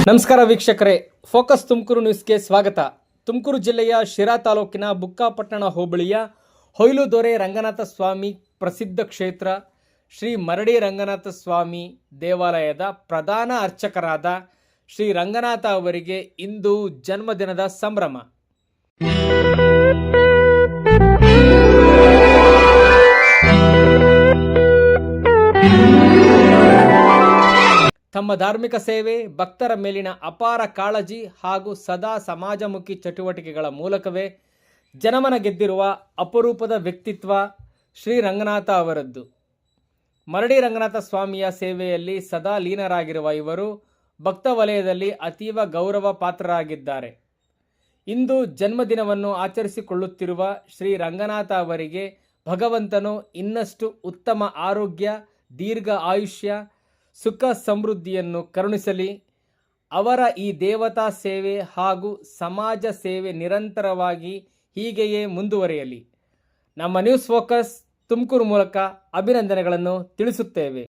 ನಮಸ್ಕಾರ ವೀಕ್ಷಕರೇ, ಫೋಕಸ್ ತುಮಕೂರು ನ್ಯೂಸ್ಗೆ ಸ್ವಾಗತ. ತುಮಕೂರು ಜಿಲ್ಲೆಯ ಶಿರಾ ತಾಲೂಕಿನ ಬುಕ್ಕಾಪಟ್ಟಣ ಹೋಬಳಿಯ ಹೊಯ್ಲುದೊರೆ ರಂಗನಾಥ ಸ್ವಾಮಿ ಪ್ರಸಿದ್ಧ ಕ್ಷೇತ್ರ ಶ್ರೀ ಮರಡಿ ರಂಗನಾಥ ಸ್ವಾಮಿ ದೇವಾಲಯದ ಪ್ರಧಾನ ಅರ್ಚಕರಾದ ಶ್ರೀ ರಂಗನಾಥ ಅವರಿಗೆ ಇಂದು ಜನ್ಮದಿನದ ಸಂಭ್ರಮ. ತಮ್ಮ ಧಾರ್ಮಿಕ ಸೇವೆ, ಭಕ್ತರ ಮೇಲಿನ ಅಪಾರ ಕಾಳಜಿ ಹಾಗೂ ಸದಾ ಸಮಾಜಮುಖಿ ಚಟುವಟಿಕೆಗಳ ಮೂಲಕವೇ ಜನಮನ ಗೆದ್ದಿರುವ ಅಪರೂಪದ ವ್ಯಕ್ತಿತ್ವ ಶ್ರೀ ರಂಗನಾಥ ಅವರದ್ದು. ಮರಡಿ ರಂಗನಾಥ ಸ್ವಾಮಿಯ ಸೇವೆಯಲ್ಲಿ ಸದಾ ಲೀನರಾಗಿರುವ ಇವರು ಭಕ್ತ ವಲಯದಲ್ಲಿ ಅತೀವ ಗೌರವ ಪಾತ್ರರಾಗಿದ್ದಾರೆ. ಇಂದು ಜನ್ಮದಿನವನ್ನು ಆಚರಿಸಿಕೊಳ್ಳುತ್ತಿರುವ ಶ್ರೀ ರಂಗನಾಥ ಅವರಿಗೆ ಭಗವಂತನು ಇನ್ನಷ್ಟು ಉತ್ತಮ ಆರೋಗ್ಯ, ದೀರ್ಘ ಆಯುಷ್ಯ, ಸುಖ ಸಮೃದ್ಧಿಯನ್ನು ಕರುಣಿಸಲಿ. ಅವರ ಈ ದೇವತಾ ಸೇವೆ ಹಾಗೂ ಸಮಾಜ ಸೇವೆ ನಿರಂತರವಾಗಿ ಹೀಗೆಯೇ ಮುಂದುವರಿಯಲಿ. ನಮ್ಮ ನ್ಯೂಸ್ ಫೋಕಸ್ ತುಮಕೂರು ಮೂಲಕ ಅಭಿನಂದನೆಗಳನ್ನು ತಿಳಿಸುತ್ತೇವೆ.